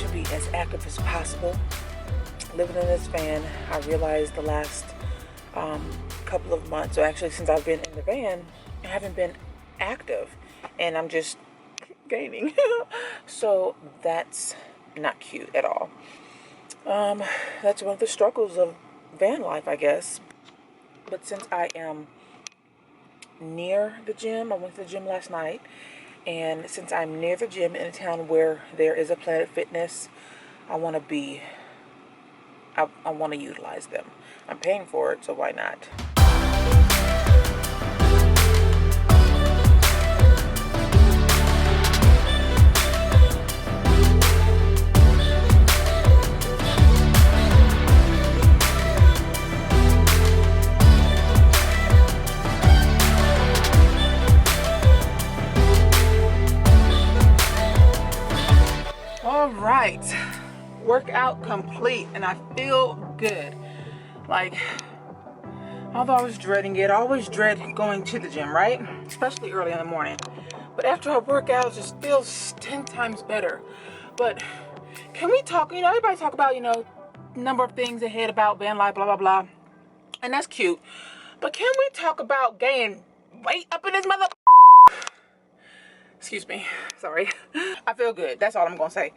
to be as active as possible. Living in this van, I realized the last couple of months, or actually since I've been in the van, I haven't been active, and I'm just gaining. So that's not cute at all. That's one of the struggles of van life, I guess. But since I am near the gym, I went to the gym last night, and since I'm near the gym in a town where there is a Planet Fitness, I want to utilize them. I'm paying for it, so why not? All right, workout complete, and I feel good. Like, although I was dreading it, I always dread going to the gym, right? Especially early in the morning. But after I work out, it just feels 10 times better. But can we talk, everybody talk about, number of things ahead about van life, blah, blah, blah. And that's cute. But can we talk about gaining weight up in this mother? Excuse me, sorry. I feel good, that's all I'm gonna say.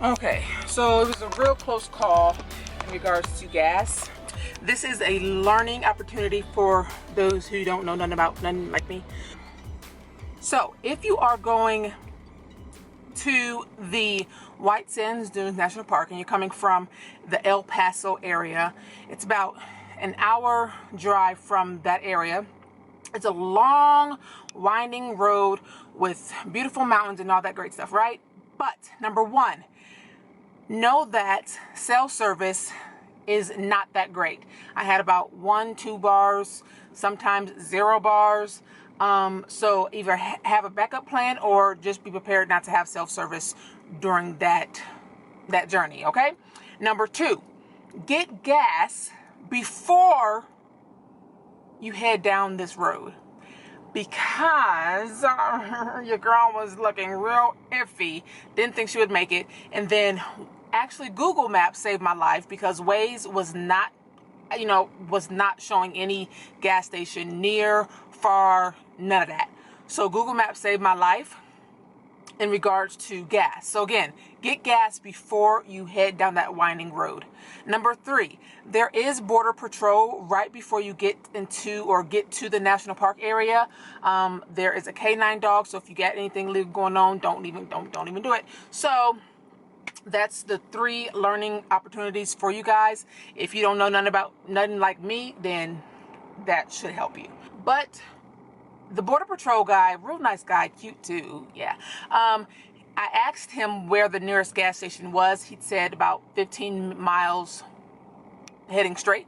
Okay, so it was a real close call in regards to gas. This is a learning opportunity for those who don't know nothing like me. So if you are going to the White Sands Dunes National Park and you're coming from the El Paso area, it's about an hour drive from that area. It's a long, winding road with beautiful mountains and all that great stuff, right? But number one, know that cell service is not that great. I had about 1-2 bars, sometimes 0 bars. So either have a backup plan or just be prepared not to have self-service during that journey, okay? Number two, get gas before you head down this road, because your girl was looking real iffy, didn't think she would make it. And then actually Google Maps saved my life, because Waze was not showing any gas station near, far, none of that. So Google Maps saved my life in regards to gas. So again, get gas before you head down that winding road. Number three, there is border patrol right before you get to the national park area. There is a K9 dog, so if you got anything illegal going on, don't even do it. So that's the 3 learning opportunities for you guys. If you don't know nothing like me, then that should help you. But the border patrol guy, real nice guy, cute too, yeah. I asked him where the nearest gas station was. He said about 15 miles heading straight,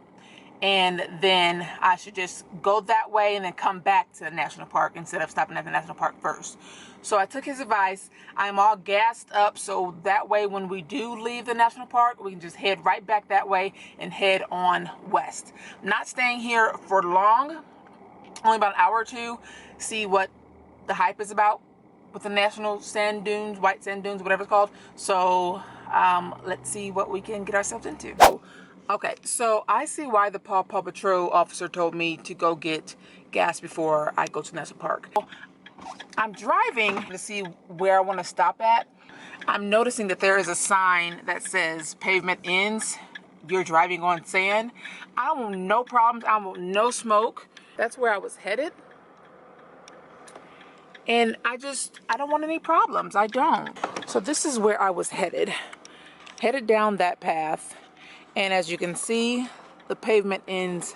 and then I should just go that way and then come back to the national park instead of stopping at the national park first. So I took his advice. I'm all gassed up, so that way when we do leave the national park, we can just head right back that way and head on west. I'm not staying here for long, only about an hour or two, see what the hype is about with the national sand dunes, white sand dunes, whatever it's called. So let's see what we can get ourselves into. Okay, so I see why the Paw Patrol officer told me to go get gas before I go to the national park. I'm driving to see where I want to stop at. I'm noticing that there is a sign that says pavement ends. You're driving on sand. I want no problems. I want no smoke. That's where I was headed. And I don't want any problems. I don't. So this is where I was headed down that path. And as you can see, the pavement ends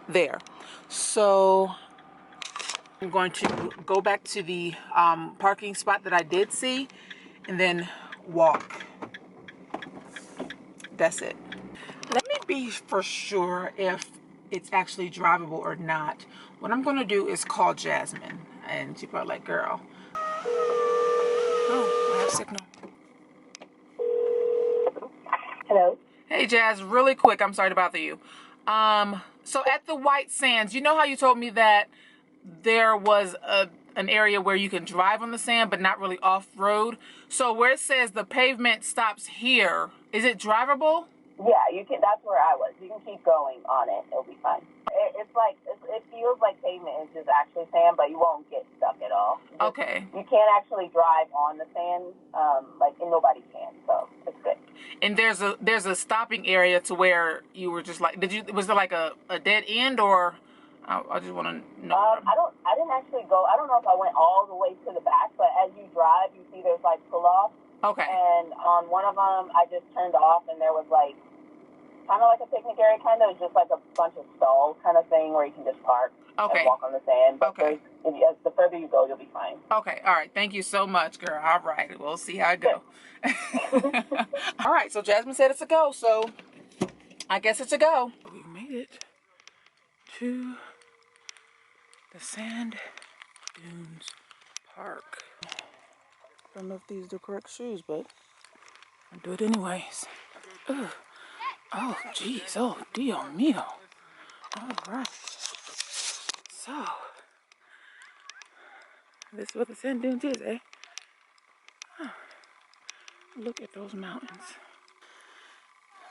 there. So I'm going to go back to the parking spot that I did see and then walk. That's it. Let me be for sure if it's actually drivable or not. What I'm going to do is call Jasmine. And she's probably like, girl. Oh, I have signal. Hello? Hey, Jazz, really quick. I'm sorry to bother you. So at the White Sands, you know how you told me that there was an area where you can drive on the sand, but not really off-road? So where it says the pavement stops here, is it drivable? Yeah, you can. That's where I was. You can keep going on it. It'll be fine. It feels like pavement is just actually sand, but you won't get stuck at all. Okay. You can't actually drive on the sand, and nobody can, so it's good. And there's a stopping area to where you were just like, was there like a dead end, or I just want to know. I didn't actually go. I don't know if I went all the way to the back, but as you drive, you see there's like pull-offs. Okay. And on one of them, I just turned off, and there was like kind of like a picnic area, kind of. It's just like a bunch of stalls kind of thing where you can just park and walk on the sand. But okay. The further you go, you'll be fine. Okay. All right. Thank you so much, girl. All right. We'll see how it goes. All right. So Jasmine said it's a go. So I guess it's a go. We made it to the Sand Dunes Park. I don't know if these are the correct shoes, but I'll do it anyways. Ugh. Oh, geez. Oh, Dio mio. All right. So, this is what the sand dunes is, eh? Huh. Look at those mountains.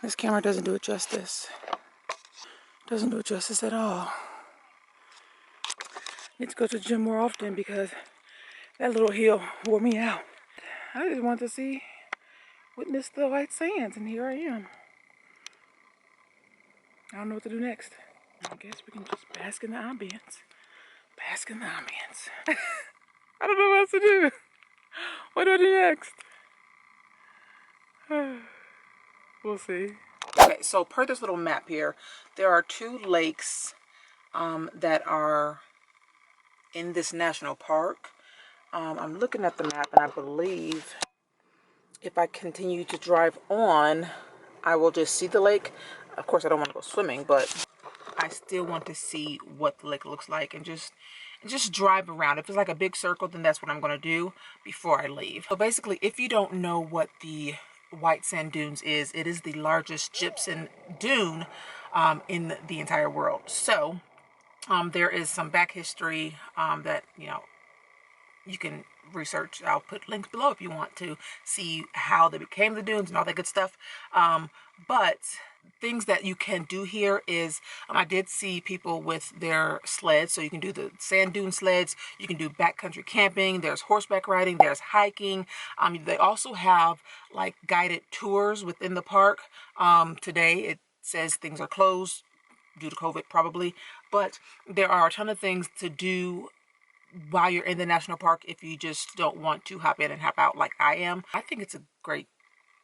This camera doesn't do it justice. Doesn't do it justice at all. Need to go to the gym more often because that little hill wore me out. I just want to witness the white sands, and here I am. I don't know what to do next. I guess we can just bask in the ambience. Bask in the ambience. I don't know what else to do. What do I do next? We'll see. Okay, so per this little map here, there are 2 lakes that are in this national park. I'm looking at the map, and I believe if I continue to drive on, I will just see the lake. Of course, I don't want to go swimming, but I still want to see what the lake looks like and just drive around. If it's like a big circle, then that's what I'm going to do before I leave. So basically, if you don't know what the White Sand Dunes is, it is the largest gypsum dune in the entire world. So there is some back history that, you can research. I'll put links below if you want to see how they became the dunes and all that good stuff. But things that you can do here is, I did see people with their sleds, so you can do the sand dune sleds, you can do backcountry camping, there's horseback riding, there's hiking. They also have like guided tours within the park. Today it says things are closed due to COVID probably, but there are a ton of things to do while you're in the national park if you just don't want to hop in and hop out like I am. I think it's a great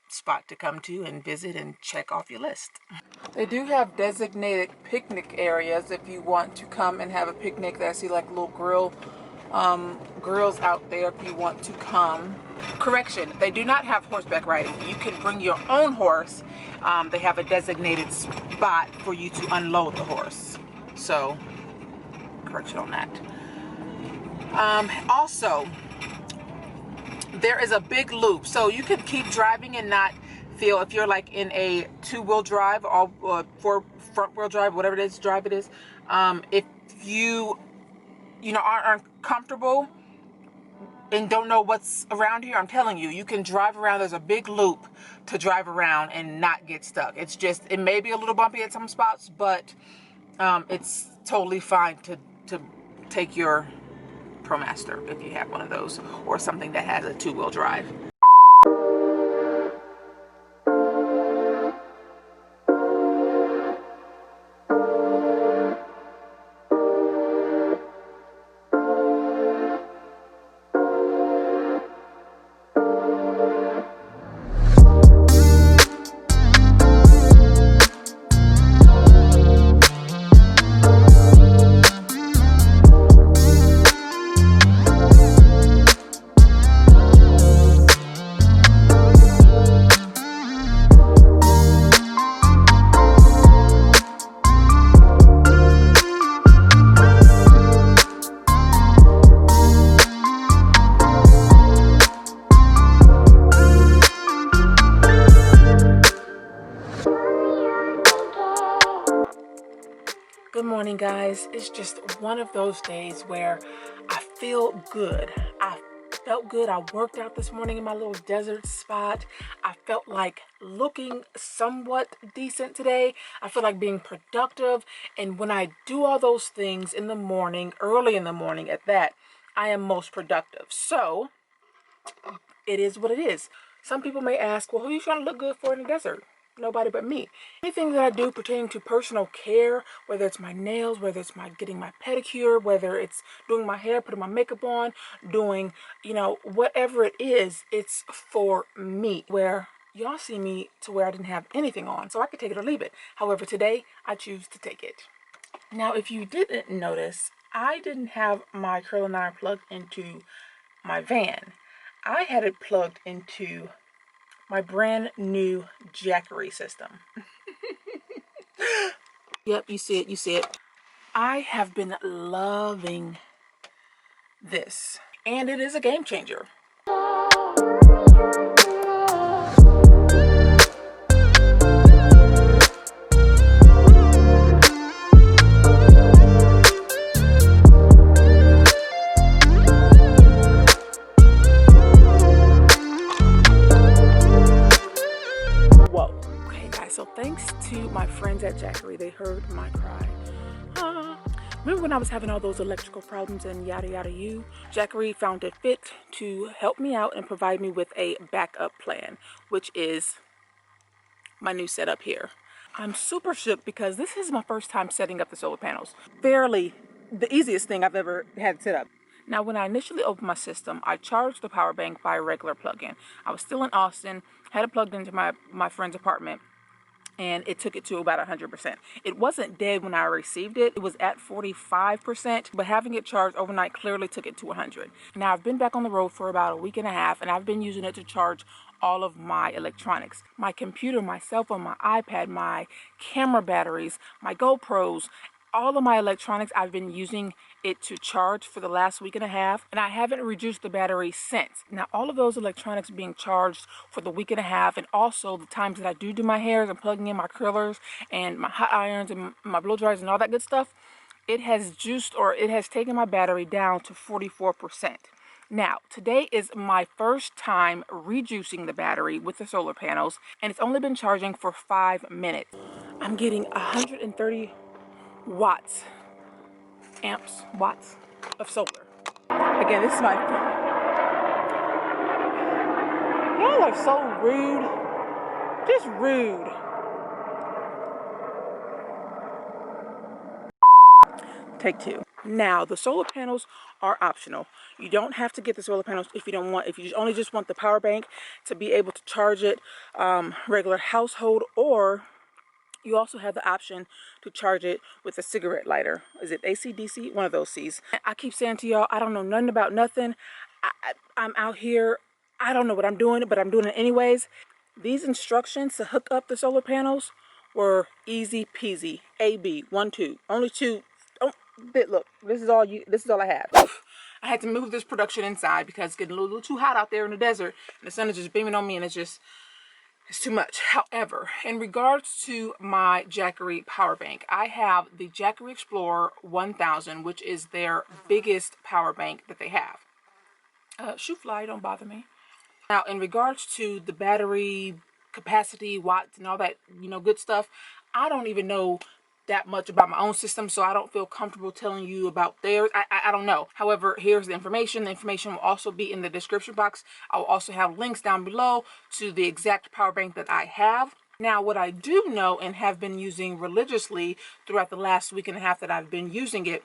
spot to come to and visit and check off your list. They do have designated picnic areas if you want to come and have a picnic. I see like little grills out there if you want to come. Correction, they do not have horseback riding. You can bring your own horse. They have a designated spot for you to unload the horse. So, correction on that. Also, there is a big loop, so you can keep driving and not feel, if you're like in a 2-wheel drive or front-wheel drive, whatever it is, if you aren't comfortable and don't know what's around here, I'm telling you, you can drive around. There's a big loop to drive around and not get stuck. It's just, it may be a little bumpy at some spots, but it's totally fine to take your ProMaster if you have one of those, or something that has a 2-wheel drive. morning, guys. It's just one of those days where I feel good. I felt good. I worked out this morning in my little desert spot. I felt like looking somewhat decent today. I feel like being productive. And when I do all those things in the morning, early in the morning at that, I am most productive. So it is what it is. Some people may ask, well, who are you trying to look good for in the desert? Nobody but me. Anything that I do pertaining to personal care, whether it's my nails, whether it's my getting my pedicure, whether it's doing my hair, putting my makeup on, doing, whatever it is, it's for me. Where y'all see me to where I didn't have anything on, so I could take it or leave it. However, today I choose to take it. Now, if you didn't notice, I didn't have my curling iron plugged into my van. I had it plugged into my brand new Jackery system. Yep, you see it. I have been loving this, and it is a game changer. So thanks to my friends at Jackery, they heard my cry. Remember when I was having all those electrical problems and yada yada you? Jackery found it fit to help me out and provide me with a backup plan, which is my new setup here. I'm super shook because this is my first time setting up the solar panels. Fairly the easiest thing I've ever had set up. Now, when I initially opened my system, I charged the power bank by a regular plug-in. I was still in Austin, had it plugged into my friend's apartment, and it took it to about 100%. It wasn't dead when I received it. It was at 45%, but having it charged overnight clearly took it to 100. Now, I've been back on the road for about a week and a half, and I've been using it to charge all of my electronics. My computer, my cell phone, my iPad, my camera batteries, my GoPros, all of my electronics, I've been using it to charge for the last week and a half, and I haven't reduced the battery since. Now, all of those electronics being charged for the week and a half, and also the times that I do my hairs and plugging in my curlers and my hot irons and my blow dryers and all that good stuff, it has taken my battery down to 44%. Now, today is my first time rejuicing the battery with the solar panels, and it's only been charging for 5 minutes. I'm getting 130 watts of solar. Again, this is my... Y'all are so rude. Just rude. Take two. Now, the solar panels are optional. You don't have to get the solar panels if you only just want the power bank to be able to charge it, regular household, or you also have the option to charge it with a cigarette lighter. Is it AC, DC? One of those C's. I keep saying to y'all, I don't know nothing about nothing. I'm out here. I don't know what I'm doing, but I'm doing it anyways. These instructions to hook up the solar panels were easy peasy. A, B, 1, 2. Only 2. Oh, look, this is all I have. I had to move this production inside because it's getting a little too hot out there in the desert, and the sun is just beaming on me, and it's too much. However, in regards to my Jackery power bank, I have the Jackery Explorer 1000, which is their biggest power bank that they have. Shoe fly, don't bother me. Now, in regards to the battery capacity, watts, and all that, good stuff, I don't even know that much about my own system, so I don't feel comfortable telling you about theirs. I don't know. However, here's the information. The information will also be in the description box. I will also have links down below to the exact power bank that I have. Now, what I do know and have been using religiously throughout the last week and a half that I've been using it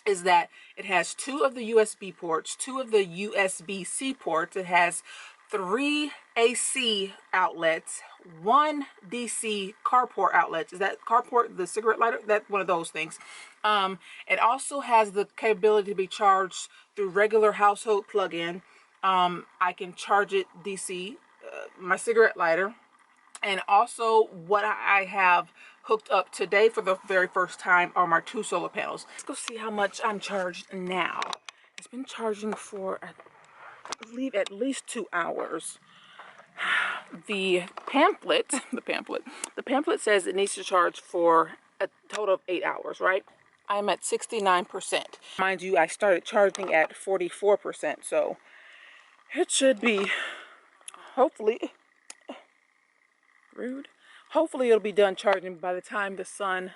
is that it has 2 of the USB ports, 2 of the USB-C ports. It has 3 AC outlets, 1 DC carport outlet. Is that carport the cigarette lighter? That's one of those things. It also has the capability to be charged through regular household plug-in. I can charge it DC, my cigarette lighter. And also what I have hooked up today for the very first time are my 2 solar panels. Let's go see how much I'm charged now. It's been charging for, I believe, at least 2 hours. The pamphlet says it needs to charge for total of 8 hours, right? I'm at 69%. Mind you, I started charging at 44%, so it should be, hopefully, rude. Hopefully it'll be done charging by the time the sun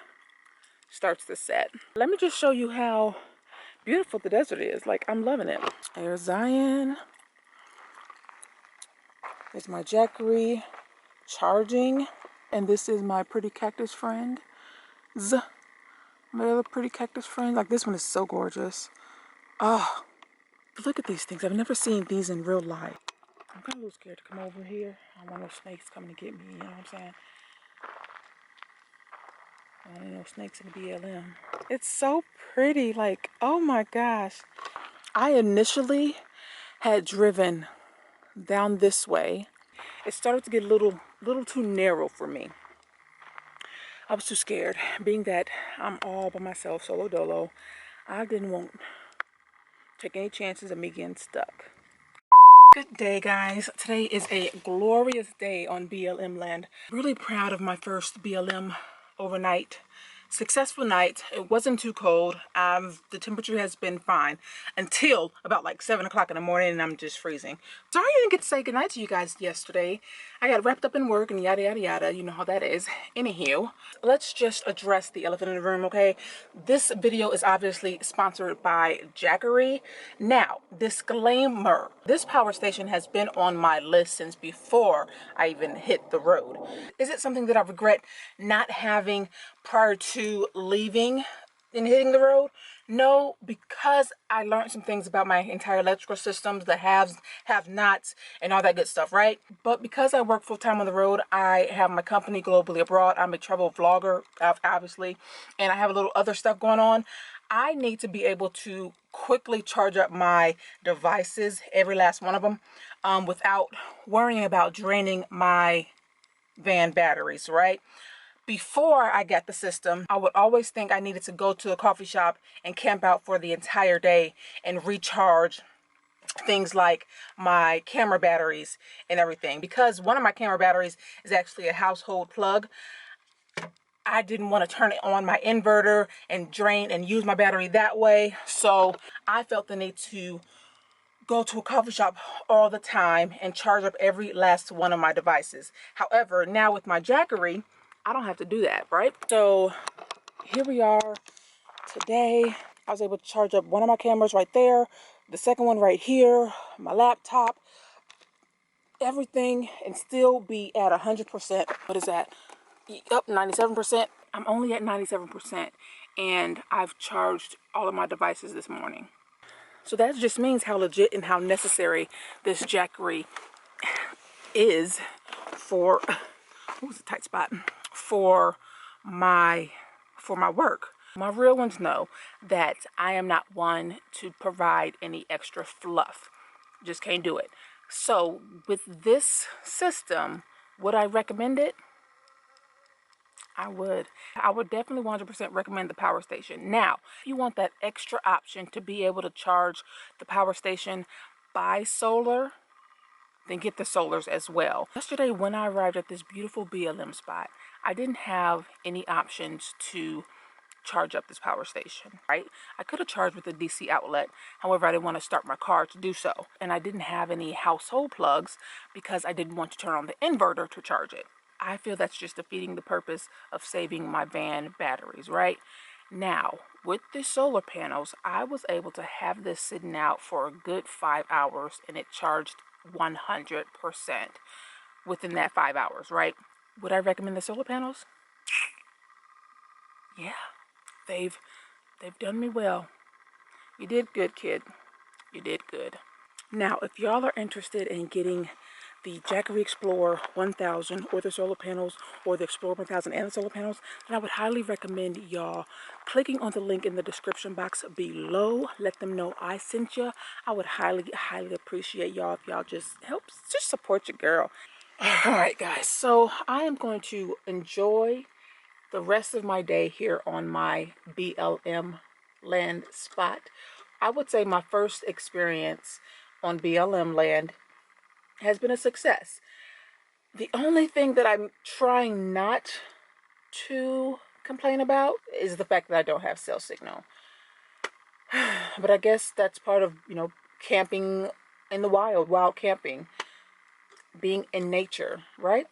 starts to set. Let me just show you how beautiful the desert is. Like, I'm loving it. There's Zion. There's my Jackery charging. And this is my pretty cactus friend. My other pretty cactus friend. Like, this one is so gorgeous. Oh, look at these things. I've never seen these in real life. I'm kind of a little scared to come over here. I don't want no snakes coming to get me, you know what I'm saying? I don't need no snakes in the BLM. It's so pretty. Like, oh my gosh. I initially had driven down this way. It started to get a little too narrow for me. I was too scared. Being that I'm all by myself, solo dolo, I didn't want to take any chances of me getting stuck. Good day, guys. Today is a glorious day on BLM land. Really proud of my first BLM overnight. Successful night. It wasn't too cold. The temperature has been fine until about like 7 o'clock in the morning, and I'm just freezing. Sorry I didn't get to say goodnight to you guys yesterday. I got wrapped up in work and yada yada yada. You know how that is. Anywho, let's just address the elephant in the room, okay? This video is obviously sponsored by Jackery. Now, disclaimer. This power station has been on my list since before I even hit the road. Is it something that I regret not having prior to leaving and hitting the road? No, because I learned some things about my entire electrical systems, the haves, have-nots, and all that good stuff, right? But because I work full-time on the road, I have my company globally abroad. I'm a travel vlogger, obviously, and I have a little other stuff going on. I need to be able to quickly charge up my devices, every last one of them, without worrying about draining my van batteries, right? Before I got the system, I would always think I needed to go to a coffee shop and camp out for the entire day and recharge things like my camera batteries and everything. Because one of my camera batteries is actually a household plug, I didn't want to turn it on my inverter and drain and use my battery that way. So I felt the need to go to a coffee shop all the time and charge up every last one of my devices. However, now with my Jackery, I don't have to do that, right? So here we are today. I was able to charge up one of my cameras right there, the second one right here, my laptop, everything, and still be at 100%. What is that? Up 97%. I'm only at 97%, and I've charged all of my devices this morning. So that just means how legit and how necessary this Jackery is for, what was a tight spot, for my work. My real ones know that I am not one to provide any extra fluff. Just can't do it. So with this system, would I recommend it? I would. I would definitely 100% recommend the power station. Now, if you want that extra option to be able to charge the power station by solar, then get the solars as well. Yesterday, when I arrived at this beautiful BLM spot, I didn't have any options to charge up this power station, right? I could have charged with a DC outlet. However, I didn't want to start my car to do so. And I didn't have any household plugs because I didn't want to turn on the inverter to charge it. I feel that's just defeating the purpose of saving my van batteries, right? Now, with the solar panels, I was able to have this sitting out for a good 5 hours, and it charged 100% within that 5 hours, right? Would I recommend the solar panels? Yeah, they've done me well. You did good, kid. You did good. Now, if y'all are interested in getting the Jackery Explorer 1000 or the solar panels, or the Explorer 1000 and the solar panels, then I would highly recommend y'all clicking on the link in the description box below. Let them know I sent you. I would highly appreciate y'all if y'all just support your girl. All right, guys. So I am going to enjoy the rest of my day here on my BLM land spot. I would say my first experience on BLM land has been a success. The only thing that I'm trying not to complain about is the fact that I don't have cell signal. But I guess that's part of, you know, camping in the wild camping, being in nature, right?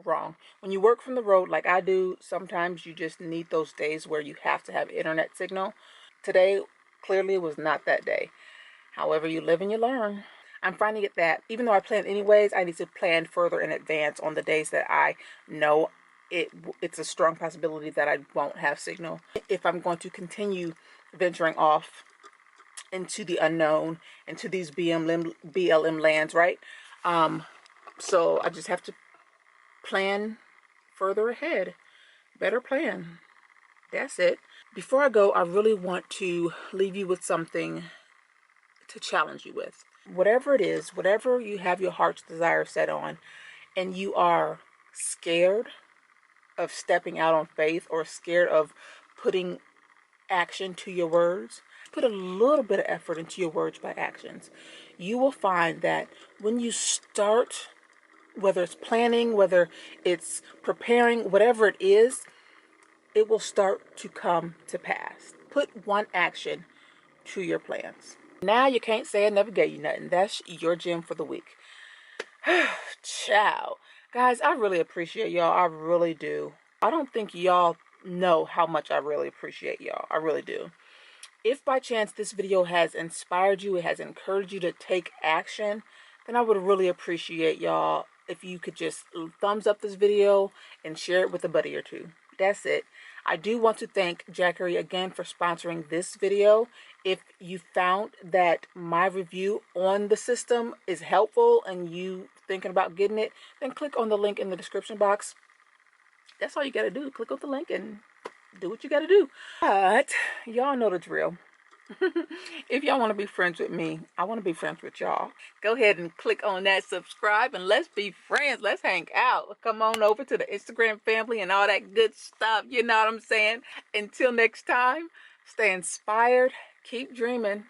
Wrong. When you work from the road like I do, sometimes you just need those days where you have to have internet signal. Today, clearly was not that day. However, you live and you learn. I'm finding it that even though I plan anyways, I need to plan further in advance on the days that I know it's a strong possibility that I won't have signal. If I'm going to continue venturing off into the unknown, into these BLM lands, right? So I just have to plan further ahead. Better plan. That's it. Before I go, I really want to leave you with something to challenge you with. Whatever it is, whatever you have your heart's desire set on, and you are scared of stepping out on faith or scared of putting action to your words, put a little bit of effort into your words by actions. You will find that when you start, whether it's planning, whether it's preparing, whatever it is, it will start to come to pass. Put one action to your plans. Now you can't say I never gave you nothing. That's your gem for the week. Ciao. Guys, I really appreciate y'all. I really do. I don't think y'all know how much I really appreciate y'all. I really do. If by chance this video has inspired you, it has encouraged you to take action, then I would really appreciate y'all if you could just thumbs up this video and share it with a buddy or two. That's it. I do want to thank Jackery again for sponsoring this video. If you found that my review on the system is helpful and you thinking about getting it, then click on the link in the description box. That's all you got to do. Click on the link and do what you got to do. But y'all know the drill. If y'all want to be friends with me, I want to be friends with y'all. Go ahead and click on that subscribe and let's be friends. Let's hang out. Come on over to the Instagram family and all that good stuff. You know what I'm saying? Until next time, stay inspired, keep dreaming,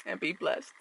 and be blessed.